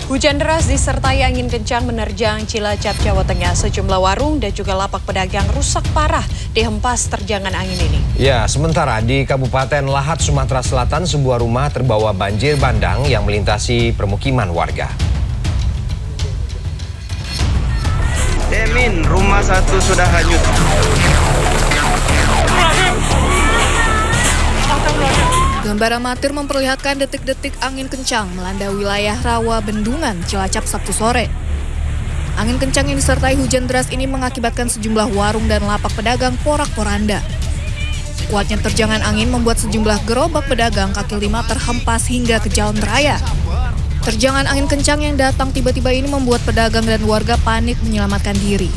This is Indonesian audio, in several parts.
Hujan deras disertai angin kencang menerjang Cilacap, Jawa Tengah. Sejumlah warung dan juga lapak pedagang rusak parah dihempas terjangan angin ini. Ya, sementara di Kabupaten Lahat, Sumatera Selatan, sebuah rumah terbawa banjir bandang yang melintasi permukiman warga. Demin, rumah satu sudah hanyut. Gambar amatir memperlihatkan detik-detik angin kencang melanda wilayah Rawa Bendungan, Cilacap Sabtu sore. Angin kencang yang disertai hujan deras ini mengakibatkan sejumlah warung dan lapak pedagang porak-poranda. Kuatnya terjangan angin membuat sejumlah gerobak pedagang kaki lima terhempas hingga ke jalan raya. Terjangan angin kencang yang datang tiba-tiba ini membuat pedagang dan warga panik menyelamatkan diri.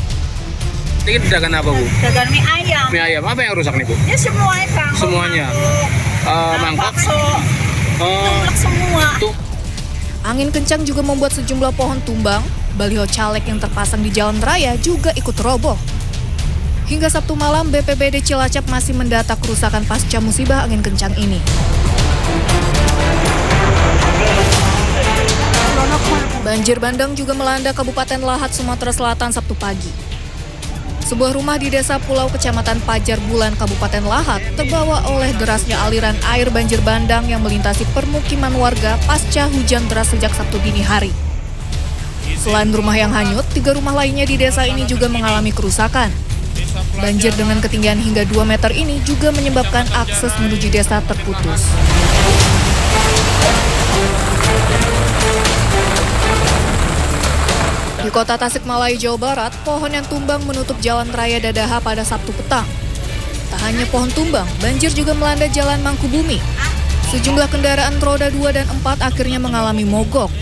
Ini dagangan apa, Bu? Dagang mie ayam. Mie ayam, apa yang rusak nih, Bu? Ya semuanya, Kang. Semuanya. Mangkok. Bakso. Tumplek semua. Angin kencang juga membuat sejumlah pohon tumbang, baliho caleg yang terpasang di jalan raya juga ikut roboh. Hingga Sabtu malam, BPBD Cilacap masih mendata kerusakan pasca musibah angin kencang ini. Banjir bandang juga melanda Kabupaten Lahat, Sumatera Selatan Sabtu pagi. Sebuah rumah di Desa Pulau, Kecamatan Pajar Bulan, Kabupaten Lahat, terbawa oleh derasnya aliran air banjir bandang yang melintasi permukiman warga pasca hujan deras sejak Sabtu dini hari. Selain rumah yang hanyut, 3 rumah lainnya di desa ini juga mengalami kerusakan. Banjir dengan ketinggian hingga 2 meter ini juga menyebabkan akses menuju desa terputus. Di kota Tasikmalaya, Jawa Barat, pohon yang tumbang menutup jalan raya Dadaha pada Sabtu petang. Tak hanya pohon tumbang, banjir juga melanda jalan Mangkubumi. Sejumlah kendaraan roda 2 dan 4 akhirnya mengalami mogok.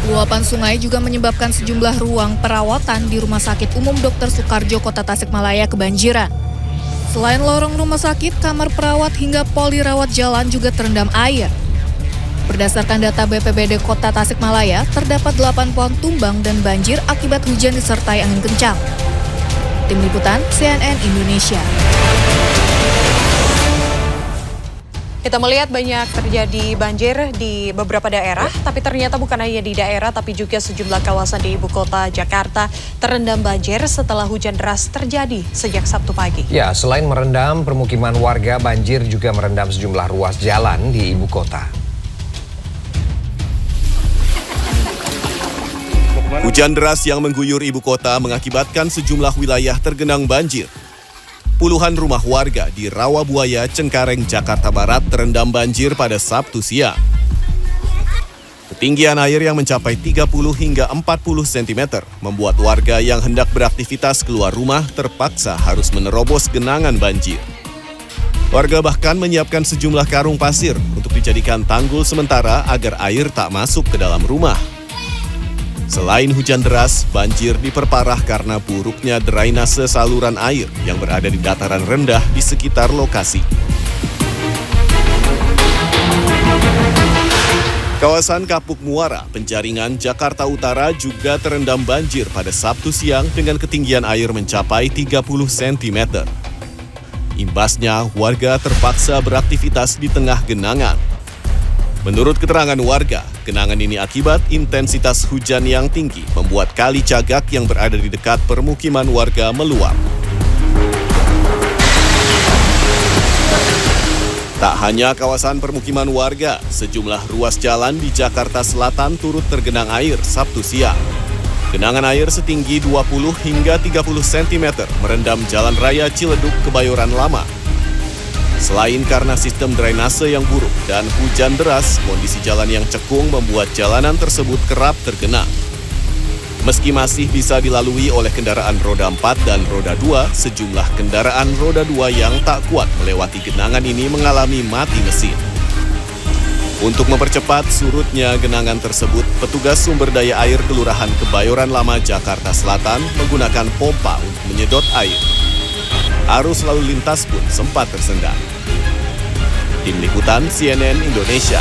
Luapan sungai juga menyebabkan sejumlah ruang perawatan di Rumah Sakit Umum Dr. Soekarjo, Kota Tasikmalaya kebanjiran. Selain lorong rumah sakit, kamar perawat hingga poli rawat jalan juga terendam air. Berdasarkan data BPBD Kota Tasikmalaya, terdapat 8 pohon tumbang dan banjir akibat hujan disertai angin kencang. Tim Liputan CNN Indonesia. Kita melihat banyak terjadi banjir di beberapa daerah, tapi ternyata bukan hanya di daerah, tapi juga sejumlah kawasan di ibu kota Jakarta terendam banjir setelah hujan deras terjadi sejak Sabtu pagi. Ya, selain merendam permukiman warga, banjir juga merendam sejumlah ruas jalan di ibu kota. Hujan deras yang mengguyur ibu kota mengakibatkan sejumlah wilayah tergenang banjir. Puluhan rumah warga di Rawabuaya, Cengkareng, Jakarta Barat terendam banjir pada Sabtu siang. Ketinggian air yang mencapai 30 hingga 40 cm membuat warga yang hendak beraktivitas keluar rumah terpaksa harus menerobos genangan banjir. Warga bahkan menyiapkan sejumlah karung pasir untuk dijadikan tanggul sementara agar air tak masuk ke dalam rumah. Selain hujan deras, banjir diperparah karena buruknya drainase saluran air yang berada di dataran rendah di sekitar lokasi. Kawasan Kapuk Muara, Penjaringan, Jakarta Utara juga terendam banjir pada Sabtu siang dengan ketinggian air mencapai 30 cm. Imbasnya, warga terpaksa beraktivitas di tengah genangan. Menurut keterangan warga, genangan ini akibat intensitas hujan yang tinggi membuat kali Cagak yang berada di dekat permukiman warga meluap. Tak hanya kawasan permukiman warga, sejumlah ruas jalan di Jakarta Selatan turut tergenang air Sabtu siang. Genangan air setinggi 20 hingga 30 cm merendam Jalan Raya Ciledug, Kebayoran Lama. Selain karena sistem drainase yang buruk dan hujan deras, kondisi jalan yang cekung membuat jalanan tersebut kerap tergenang. Meski masih bisa dilalui oleh kendaraan roda 4 dan roda 2, sejumlah kendaraan roda 2 yang tak kuat melewati genangan ini mengalami mati mesin. Untuk mempercepat surutnya genangan tersebut, petugas sumber daya air Kelurahan Kebayoran Lama, Jakarta Selatan menggunakan pompa untuk menyedot air. Arus lalu lintas pun sempat tersendat. Tim Liputan CNN Indonesia.